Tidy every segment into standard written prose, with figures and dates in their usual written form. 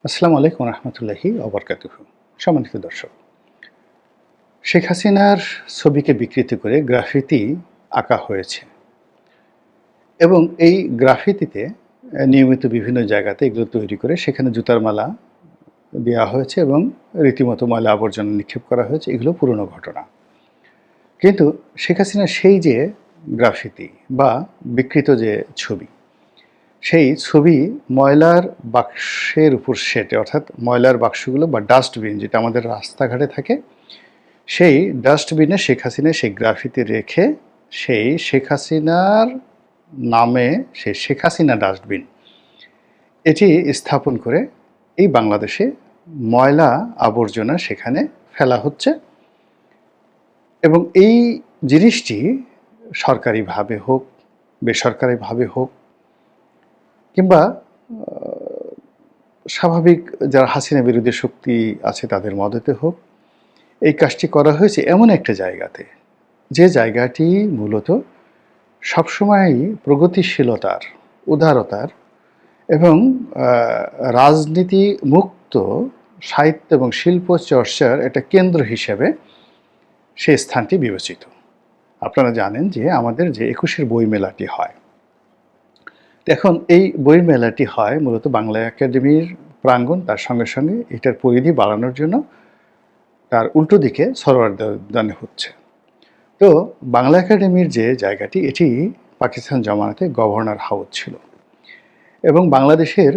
আসসালামু আলাইকুম রহমতুল্লাহি ওবরকাতুহু। সম্মানিত দর্শক, শেখ হাসিনার ছবিকে বিকৃত করে গ্রাফিতি আঁকা হয়েছে এবং এই গ্রাফিতিতে নিয়মিত বিভিন্ন জায়গাতে এগুলো তৈরি করে সেখানে জুতার মালা দেওয়া হয়েছে এবং রীতিমতো ময়লা আবর্জনা নিক্ষেপ করা হয়েছে। এগুলো পুরনো ঘটনা। কিন্তু শেখ হাসিনার সেই যে গ্রাফিতি বা বিকৃত যে ছবি, সেই ছবি ময়লার বাক্সের উপর সেটে, অর্থাৎ ময়লার বাক্সগুলো বা ডাস্টবিন যেটা আমাদের রাস্তাঘাটে থাকে, সেই ডাস্টবিনে শেখ হাসিনা সেই গ্রাফিতি রেখে সেই শেখ হাসিনার নামে সেই শেখ হাসিনা ডাস্টবিন এটি স্থাপন করে এই বাংলাদেশে ময়লা আবর্জনা সেখানে ফেলা হচ্ছে এবং এই জিনিসটি সরকারিভাবে হোক, বেসরকারিভাবে হোক কিংবা স্বাভাবিক যারা হাসিনা বিরোধী শক্তি আছে তাদের মদতে হোক, এই কাজটি করা হয়েছে এমন একটা জায়গাতে, যে জায়গাটি মূলত সবসময়ই প্রগতিশীলতার, উদারতার এবং রাজনীতি মুক্ত সাহিত্য এবং শিল্প চর্চার একটা কেন্দ্র হিসেবে সেই স্থানটি বিবেচিত। আপনারা জানেন যে আমাদের যে ২১-এর বইমেলাটি হয়, এখন এই বইমেলাটি হয় মূলত বাংলা একাডেমির প্রাঙ্গণ, তার সঙ্গে সঙ্গে এটার পরিধি বাড়ানোর জন্য তার উল্টো দিকে সরোয়ার্দী উদ্যানে হচ্ছে। তো বাংলা একাডেমির যে জায়গাটি, এটি পাকিস্তান জমানাতে গভর্নর হাউস ছিল এবং বাংলাদেশের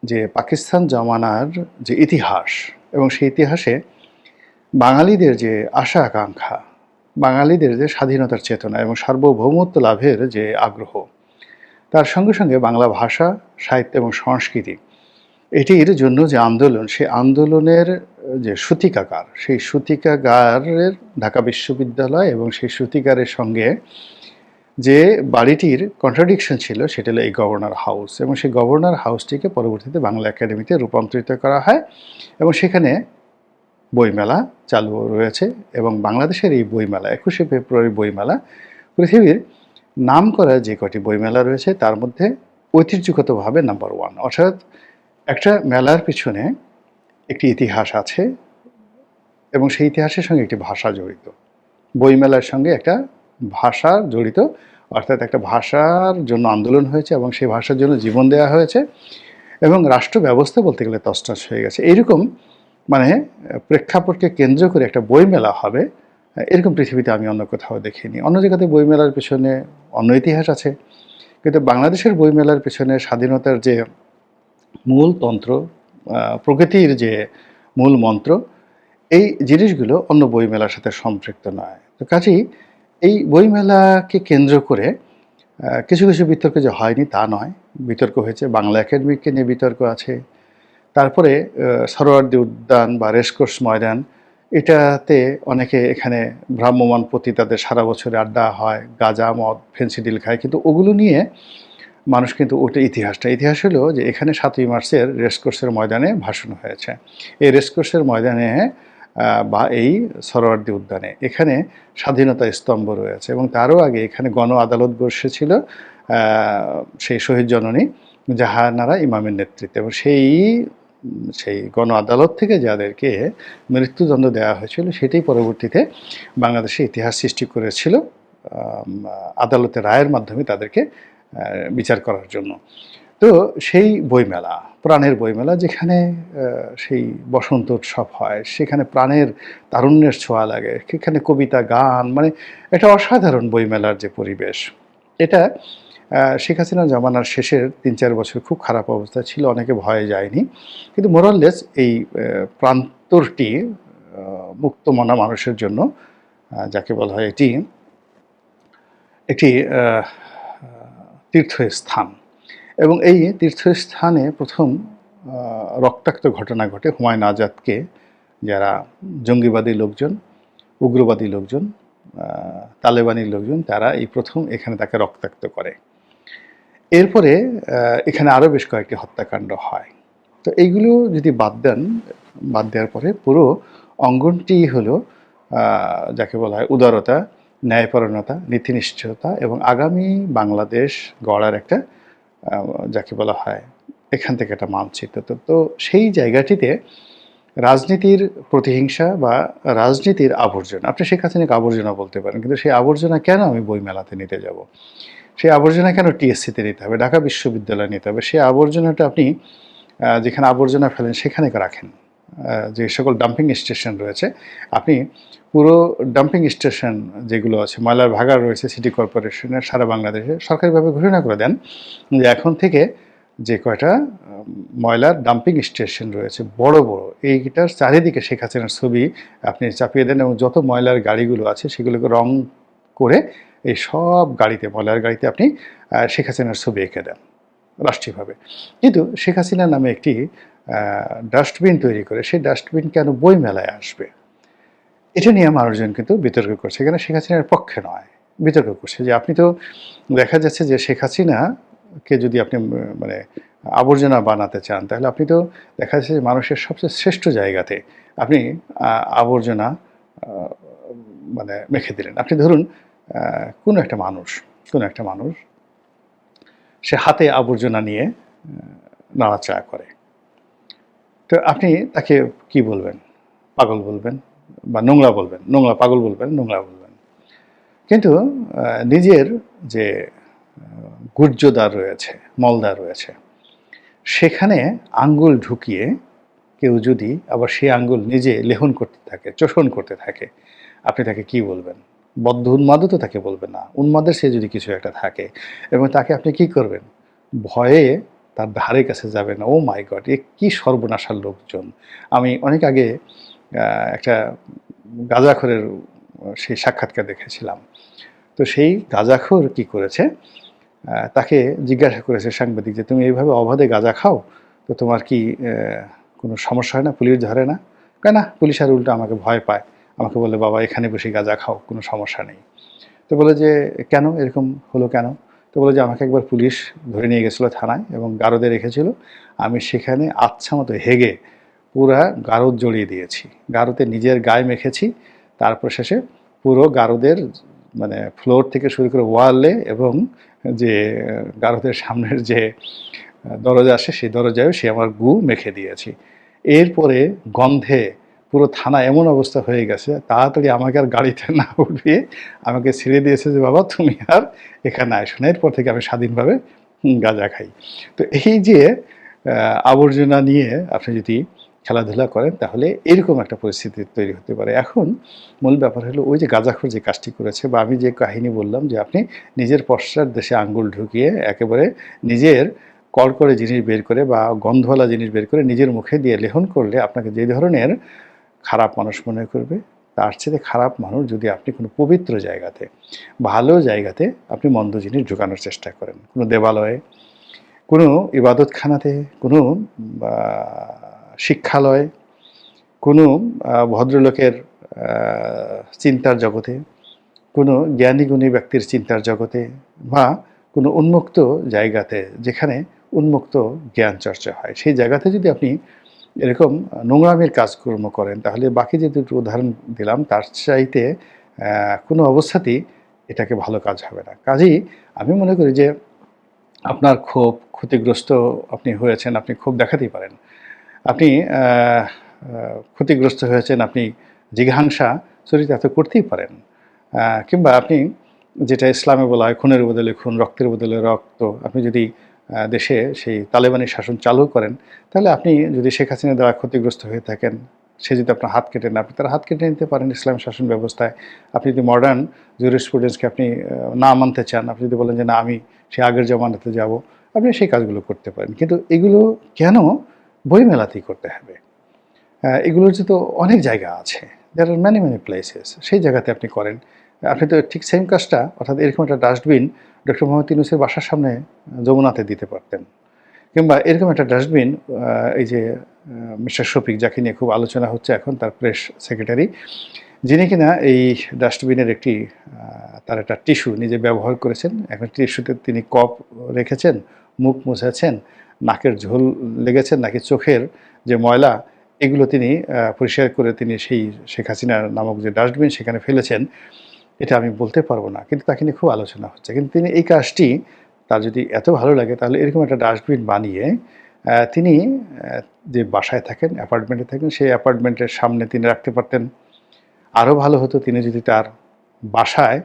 যে পাকিস্তান জমানার যে ইতিহাস এবং সেই ইতিহাসে বাঙালিদের যে আশা আকাঙ্ক্ষা, বাঙালিদের যে স্বাধীনতার চেতনা এবং সার্বভৌমত্ব লাভের যে আগ্রহ, তার সঙ্গে সঙ্গে বাংলা ভাষা, সাহিত্য এবং সংস্কৃতি এটির জন্য যে আন্দোলন, সেই আন্দোলনের যে সূতিকাগার, সেই সূতিকাগারের ঢাকা বিশ্ববিদ্যালয় এবং সেই সূতিকারের সঙ্গে যে বাড়িটির কন্ট্রাডিকশন ছিল সেটা হলো এই গভর্নর হাউস, এবং সেই গভর্নর হাউসটিকে পরবর্তীতে বাংলা একাডেমিতে রূপান্তরিত করা হয় এবং সেখানে বইমেলা চালু রয়েছে এবং বাংলাদেশের এই বইমেলা ২১শে ফেব্রুয়ারি বইমেলা পৃথিবীর নাম করা যে কটি বইমেলা রয়েছে তার মধ্যে ঐতিহ্যগতভাবে নাম্বার 1। অর্থাৎ একটা মেলার পিছনে একটি ইতিহাস আছে এবং সেই ইতিহাসের সঙ্গে একটি ভাষা জড়িত। বইমেলার সঙ্গে একটা ভাষা জড়িত, অর্থাৎ একটা ভাষার জন্য আন্দোলন হয়েছে এবং সেই ভাষার জন্য জীবন দেওয়া হয়েছে এবং রাষ্ট্র ব্যবস্থা বলতে গেলে তছনছ হয়ে গেছে। এইরকম মানে প্রেক্ষাপটকে কেন্দ্র করে একটা বইমেলা হবে, এরকম পৃথিবীতে আমি অন্য কোথাও দেখিনি। অন্য জায়গাতে বইমেলার পেছনে অন্য ইতিহাস আছে, কিন্তু বাংলাদেশের বইমেলার পেছনে স্বাধীনতার যে মূল তন্ত্র, প্রগতির যে মূল মন্ত্র, এই জিনিসগুলো অন্য বইমেলার সাথে সম্পৃক্ত নয়। তো কাজেই এই বইমেলাকে কেন্দ্র করে কিছু কিছু বিতর্ক যে হয়নি তা নয়, বিতর্ক হয়েছে। বাংলা একাডেমিকে নিয়ে বিতর্ক আছে, তারপরে সরোয়ার্দী উদ্যান বা রেসকোর্স ময়দান, এটাতে অনেকে এখানে ভ্রাম্যমাণ পতিতাদের সারা বছরে আড্ডা হয়, গাঁজা মদ ফেন্সিডিল খায়, কিন্তু ওগুলো নিয়ে মানুষ কিন্তু ওটা ইতিহাস হলো যে এখানে ৭ই মার্চের রেসকোর্সের ময়দানে ভাষণ হয়েছে। এই রেসকোর্সের ময়দানে বা এই সরোয়ার্দী উদ্যানে এখানে স্বাধীনতা স্তম্ভ রয়েছে এবং তারও আগে এখানে গণ আদালত বসেছিল সেই শহীদ জননী জাহানারা ইমামের নেতৃত্বে, এবং সেই গণ আদালত থেকে যাদেরকে মৃত্যুদণ্ড দেওয়া হয়েছিল সেটাই পরবর্তীতে বাংলাদেশে ইতিহাস সৃষ্টি করেছিল আদালতের রায়ের মাধ্যমে তাদেরকে বিচার করার জন্য। তো সেই বইমেলা, প্রাণের বইমেলা, যেখানে সেই বসন্ত উৎসব হয়, সেখানে প্রাণের তারুণ্যের ছোঁয়া লাগে, সেখানে কবিতা গান, মানে একটা অসাধারণ বইমেলার যে পরিবেশ, এটা শেখ হাসিনা জমানার শেষের ৩-৪ বছর খুব খারাপ অবস্থা ছিল, অনেকে ভয়ে যায়নি, কিন্তু মোরাললেস এই প্রান্তরটি মুক্তমনা মানুষের জন্য, যাকে বলা হয় এটি একটি তীর্থস্থান, এবং এই তীর্থস্থানে প্রথম রক্তাক্ত ঘটনা ঘটে হুমায়ুন আজাদকে যারা জঙ্গিবাদী লোকজন, উগ্রবাদী লোকজন, তালেবানি লোকজন, তারা এই প্রথম এখানে তাকে রক্তাক্ত করে। এরপরে এখানে আরও বেশ কয়েকটি হত্যাকাণ্ড হয়। তো এইগুলো যদি বাদ দেওয়ার পরে পুরো অঙ্গনটি হলো যাকে বলা হয় উদারতা, ন্যায়পরায়ণতা, নীতিনিষ্ঠতা এবং আগামী বাংলাদেশ গড়ার একটা যাকে বলা হয় এখান থেকে একটা মানচিত্র। তো সেই জায়গাটিতে রাজনীতির প্রতিহিংসা বা রাজনীতির আবর্জনা, আপনি শেখ হাসিনাকে আবর্জনা বলতে পারেন, কিন্তু সেই আবর্জনা কেন আমি বইমেলাতে নিতে যাব? সেই আবর্জনা কেন টিএসসিতে নিতে হবে, ঢাকা বিশ্ববিদ্যালয়ে নিতে হবে? সেই আবর্জনাটা আপনি যেখানে আবর্জনা ফেলেন সেখানে রাখেন। যে সকল ডাম্পিং স্টেশন রয়েছে, আপনি পুরো ডাম্পিং স্টেশন যেগুলো আছে, ময়লার ভাগাড় রয়েছে সিটি কর্পোরেশনের সারা বাংলাদেশে, সরকারিভাবে ঘোষণা করে দেন যে এখন থেকে যে কয়টা ময়লার ডাম্পিং স্টেশন রয়েছে বড় বড়, এইটার চারিদিকে শেখ হাসিনার ছবি আপনি চাপিয়ে দেন এবং যত ময়লার গাড়িগুলো আছে সেগুলোকে রং করে এই সব গাড়িতে, ময়লার গাড়িতে আপনি শেখ হাসিনার ছবি এঁকে দেন রাষ্ট্রীয়ভাবে। কিন্তু শেখ হাসিনা নামে একটি ডাস্টবিন তৈরি করে সেই ডাস্টবিন কেন বইমেলায় আসবে? এটা নিয়ে মানুষজন কিন্তু বিতর্ক করছে। এখানে শেখ হাসিনার পক্ষে নয়, বিতর্ক করছে যে আপনি তো, দেখা যাচ্ছে যে শেখ হাসিনাকে যদি আপনি মানে আবর্জনা বানাতে চান, তাহলে আপনি তো দেখা যাচ্ছে যে মানুষের সবচেয়ে শ্রেষ্ঠ জায়গাতে আপনি আবর্জনা মানে মেখে দিলেন। আপনি ধরুন কোনো একটা মানুষ সে হাতে আবর্জনা নিয়ে নাড়াচাড়া করে, তো আপনি তাকে কি বলবেন? পাগল বলবেন বা নোংরা বলবেন, নোংরা পাগল বলবেন, নোংরা বলবেন। কিন্তু নিজের যে গুহ্যদ্বার রয়েছে, মলদ্বার রয়েছে, সেখানে আঙ্গুল ঢুকিয়ে কেউ যদি আবার সেই আঙ্গুল নিজে লেহন করতে থাকে, চোষণ করতে থাকে, আপনি তাকে কি বলবেন? বদ্ধ উন্মাদও তো তাকে বলবেন না। উন্মাদের সে যদি কিছু একটা থাকে এবং তাকে আপনি কি করবেন? ভয়ে তার ধারে কাছে যাবেন না। ও মাই গড! এ কি সর্বনাশার লোকজন! আমি অনেক আগে একটা গাঁজাখোরের সেই সাক্ষাৎকার দেখেছিলাম। তো সেই গাঁজাখোর কি করেছে? তাকে জিজ্ঞাসা করেছে সাংবাদিক যে, "তুমি এইভাবে অবাধে গাঁজা খাও, তো তোমার কি কোনো সমস্যা হয় না? পুলিশ ধরে না?" কয়, "না, পুলিশ আর উল্টো আমাকে ভয় পায়। আমাকে বলে, 'বাবা এখানে বসে গাঁজা খাও, কোনো সমস্যা নেই।'" তো বলে যে, "কেন? এরকম হলো কেন?" তো বলে যে, "আমাকে একবার পুলিশ ধরে নিয়ে গেছিলো থানায় এবং গারদে রেখেছিল। আমি সেখানে আচ্ছামতো হেগে পুরা গারদ জড়িয়ে দিয়েছি। গারদে নিজের গায়ে মেখেছি। তারপর শেষে পুরো গারদের মানে ফ্লোর থেকে শুরু করে ওয়ালে এবং যে গারদের সামনের যে দরজা আসে সেই দরজায়ও সে আমার গু মেখে দিয়েছি। এরপরে গন্ধে পুরো থানা এমন অবস্থা হয়ে গেছে, তাড়াতাড়ি আমাকে আর গাড়িতে না উঠিয়ে আমাকে ছেড়ে দিয়েছে যে, 'বাবা তুমি আর এখানে আইসো না।' এরপর থেকে আমি স্বাধীনভাবে গাঁজা খাই।" তো এই যে আবর্জনা নিয়ে আপনি যদি খেলাধুলা করেন, তাহলে এরকম একটা পরিস্থিতি তৈরি হতে পারে। এখন মূল ব্যাপার হলো ওই যে গাঁজাখোর যে কাজটি করেছে, বা আমি যে কাহিনী বললাম যে আপনি নিজের পশ্চাৎ দেশে আঙ্গুল ঢুকিয়ে একেবারে নিজের কড়কড়ে জিনিস বের করে বা গন্ধওয়ালা জিনিস বের করে নিজের মুখে দিয়ে লেহন করলে আপনাকে যে ধরনের খারাপ মানুষ মনে করবে, তার চেয়ে খারাপ মানুষ যদি আপনি কোনো পবিত্র জায়গাতে, ভালো জায়গাতে আপনি মন্দ জিনিস ঢোকানোর চেষ্টা করেন। কোনো দেবালয়ে, কোনো ইবাদতখানাতে, কোনো শিক্ষালয়, কোনো ভদ্রলোকের চিন্তার জগতে, কোনো জ্ঞানী-গুণী ব্যক্তির চিন্তার জগতে, বা কোনো উন্মুক্ত জায়গাতে যেখানে উন্মুক্ত জ্ঞান চর্চা হয়, সেই জায়গাতে যদি আপনি এরকম নোংরামির কাজকর্ম করেন, তাহলে বাকি যে দুটো উদাহরণ দিলাম তার চাইতে কোনো অবস্থাতেই এটাকে ভালো কাজ হবে না। কাজেই আমি মনে করি যে আপনার ক্ষোভ, ক্ষতিগ্রস্ত আপনি হয়েছেন, আপনি ক্ষোভ দেখাতেই পারেন। আপনি ক্ষতিগ্রস্ত হয়েছেন, আপনি জিঘাংসা চরিতার্থ করতেই পারেন। কিংবা আপনি, যেটা ইসলামে বলা হয় খুনের বদলে খুন, রক্তের বদলে রক্ত, আপনি যদি দেশে সেই তালেবানি শাসন চালু করেন, তাহলে আপনি যদি শেখ হাসিনা দ্বারা ক্ষতিগ্রস্ত হয়ে থাকেন, সে যদি আপনার হাত কেটে নেন, আপনি তার হাত কেটে নিতে পারেন ইসলামী শাসন ব্যবস্থায়। আপনি যদি মডার্ন জুরিসপ্রুডেন্সকে আপনি না মানতে চান, আপনি যদি বলেন যে না আমি সেই আগের জমানাতে যাব, আপনি সেই কাজগুলো করতে পারেন। কিন্তু এগুলো কেন বইমেলাতেই করতে হবে? এগুলোর যে তো অনেক জায়গা আছে, দেয়ার আর ম্যানি ম্যানি প্লেসেস, সেই জায়গাতে আপনি করেন। আপনি তো ঠিক সেম কাজটা, অর্থাৎ এরকম একটা ডাস্টবিন ডক্টর মোহাম্মদ ইউনূসের বাসার সামনে যমুনাতে দিতে পারতেন। কিংবা এরকম একটা ডাস্টবিন এই যে মিস্টার শফিক, যাকে নিয়ে খুব আলোচনা হচ্ছে এখন, তার প্রেস সেক্রেটারি, যিনি কিনা এই ডাস্টবিনের একটি তার একটা টিস্যু নিজে ব্যবহার করেছেন। এখন টিস্যুতে তিনি কপ রেখেছেন, মুখ মুছেছেন, নাকের ঝোল লেগেছেন, নাকি চোখের যে ময়লা, এগুলো তিনি পরিষ্কার করে তিনি সেই শেখ হাসিনা নামক যে ডাস্টবিন সেখানে ফেলেছেন। এটা আমি বলতে পারবো না, কিন্তু তাকে নিয়ে খুব আলোচনা হচ্ছে। কিন্তু তিনি এই কাজটি, তার যদি এত ভালো লাগে, তাহলে এরকম একটা ডাস্টবিন বানিয়ে তিনি যে বাসায় থাকেন, অ্যাপার্টমেন্টে থাকেন, সেই অ্যাপার্টমেন্টের সামনে তিনি রাখতে পারতেন। আরও ভালো হতো তিনি যদি তার বাসায়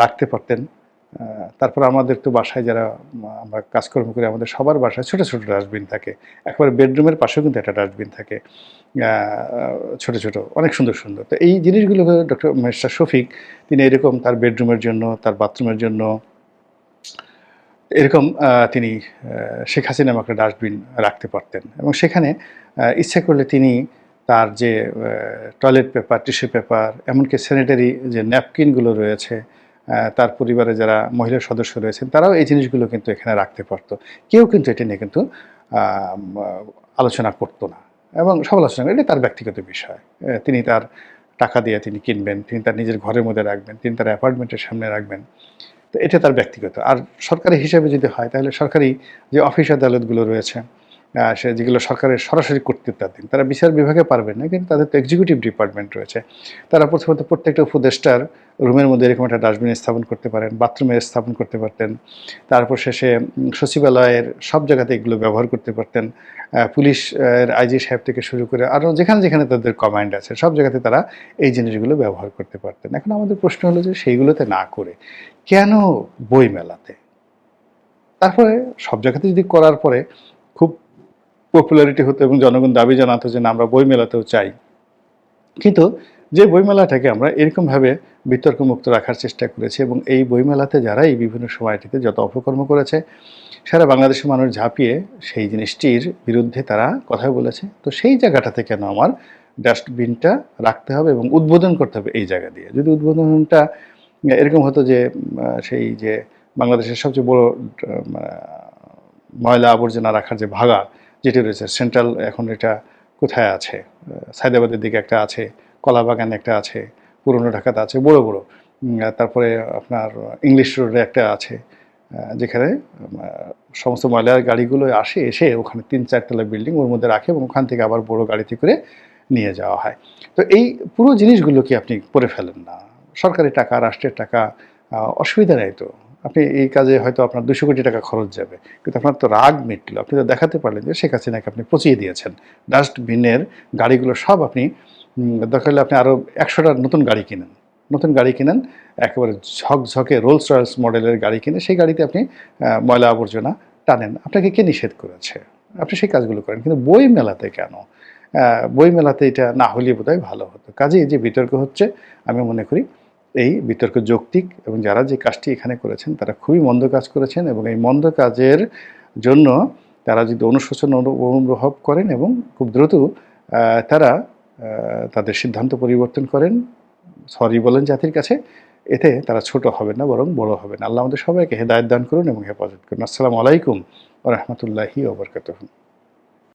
রাখতে পারতেন। আ তারপর আমাদের তো বাসায় যারা আমরা কাজকর্ম করি, আমাদের সবার বাসায় ছোট, ছোট ডাস্টবিন থাকে। একেবারে বেডরুমের পাশেও কিন্তু একটা ডাস্টবিন থাকে। আ ছোট, ছোট অনেক সুন্দর, সুন্দর। তো এই জিনিসগুলো ডক্টর মিস্টার শফিক তিনি এরকম তার বেডরুমের জন্য, তার বাথরুমের জন্য এরকম তিনি শেখ হাসিনা নামে একটা ডাস্টবিন রাখতে পারতেন এবং সেখানে ইচ্ছে করলে তিনি তার যে টয়লেট পেপার, টিস্যু পেপার, এমনকি স্যানিটারি যে ন্যাপকিনগুলো রয়েছে, তার পরিবারে যারা মহিলা সদস্য রয়েছেন তারাও এই জিনিসগুলো কিন্তু এখানে রাখতে পারত। কেউ কিন্তু এটা নিয়ে কিন্তু আম আ আলোচনা করত না এবং সমালোচনা এটা তার ব্যক্তিগত বিষয়। তিনি তার টাকা দিয়ে তিনি কিনবেন, তিনি তার নিজের ঘরের মধ্যে রাখবেন, তিনি তার অ্যাপার্টমেন্টের সামনে রাখবেন। তো এটা তার ব্যক্তিগত। আর সরকারি হিসাবে যদি হয় তাহলে সরকারি যে অফিস আদালতগুলো রয়েছে সে যেগুলো সরকারের সরাসরি কর্তৃত্বাধীন তারা বিচার বিভাগে পারবেন না, কিন্তু তাদের তো এক্সিকিউটিভ ডিপার্টমেন্ট রয়েছে। তারা প্রথমত প্রত্যেকটা উপদেষ্টার রুমের মধ্যে এরকম একটা ডাস্টবিন স্থাপন করতে পারেন, বাথরুমে স্থাপন করতে পারতেন। তারপর শেষে সচিবালয়ের সব জায়গাতে এগুলো ব্যবহার করতে পারতেন। পুলিশ আইজি সাহেব থেকে শুরু করে আরও যেখানে, যেখানে তাদের কমান্ড আছে সব জায়গাতে তারা এই জিনিসগুলো ব্যবহার করতে পারতেন। এখন আমাদের প্রশ্ন হলো যে সেইগুলোতে না করে কেন বইমেলাতে? তারপরে সব জায়গাতে যদি করার পরে খুব পপুলারিটি হতো এবং জনগণ দাবি জানাতো যে না আমরা বইমেলাতেও চাই। কিন্তু যে বইমেলাটাকে আমরা এরকমভাবে বিতর্কমুক্ত রাখার চেষ্টা করেছি এবং এই বইমেলাতে যারা এই বিভিন্ন সময়টিতে যত অপকর্ম করেছে সারা বাংলাদেশের মানুষ ঝাঁপিয়ে সেই জিনিসটির বিরুদ্ধে তারা কথা বলেছে। তো সেই জায়গাটাতে কেন আমার ডাস্টবিনটা রাখতে হবে এবং উদ্বোধন করতে হবে এই জায়গা দিয়ে? যদি উদ্বোধনটা এরকম হতো যে সেই যে বাংলাদেশের সবচেয়ে বড় আ ময়লা আবর্জনা রাখার যে ভাগা যেটি রয়েছে সেন্ট্রাল, এখন এটা কোথায় আছে? সায়দাবাদের দিকে একটা আছে, কলাবাগানে একটা আছে, পুরনো ঢাকাতে আছে বড়, বড়। তারপরে আপনার ইংলিশ রোডে একটা আছে। যেখানে আ সমস্ত ময়লার গাড়িগুলো আসে, এসে ওখানে ৩-৪ তলা বিল্ডিং ওর মধ্যে রাখে এবং ওখান থেকে আবার বড় গাড়িতে করে নিয়ে যাওয়া হয়। তো এই পুরো জিনিসগুলো কি আপনি করে ফেলেন না? সরকারি টাকা, রাষ্ট্রের টাকা, অসুবিধা নেই তো। আপনি এই কাজে হয়তো আপনার ২০০ কোটি টাকা খরচ যাবে। কিন্তু আপনার তো রাগ মিটলো। আপনি তো দেখাতে পারলেন যে শেখ হাসিনাকে আপনি পচিয়ে দিয়েছেন। ডাস্টবিনের গাড়িগুলো সব আপনি দরকার হলে আপনি আরও ১০০ টা নতুন গাড়ি কিনেন। নতুন গাড়ি কিনেন, একেবারে ঝকঝকে রোলস রয়েলস মডেলের গাড়ি কিনে সেই গাড়িতে আপনি ময়লা আবর্জনা টানেন। আপনাকে কে নিষেধ করেছে? আপনি সেই কাজগুলো করেন। কিন্তু বই মেলাতে কেন? বই মেলাতে এটা না হলেই বোধহয় ভালো হতো। কাজেই যে বিতর্ক হচ্ছে আমি মনে করি এই বিতর্ক যৌক্তিক এবং যারা যে কাজটি এখানে করেছেন তারা খুবই মন্দ কাজ করেছেন এবং এই মন্দ কাজের জন্য তারা যদি অনুশোচনা অনুভব করেন এবং খুব দ্রুত তারা তাদের সিদ্ধান্ত পরিবর্তন করেন, সরি বলেন জাতির কাছে, এতে তারা ছোট হবেন না বরং বড় হবেন। আল্লাহ আমাদের সবাইকে হেদায়েত দান করুন এবং হেফাজত করুন। আসসালামু আলাইকুম ওয়া রাহমাতুল্লাহি ওয়া বারাকাতুহু।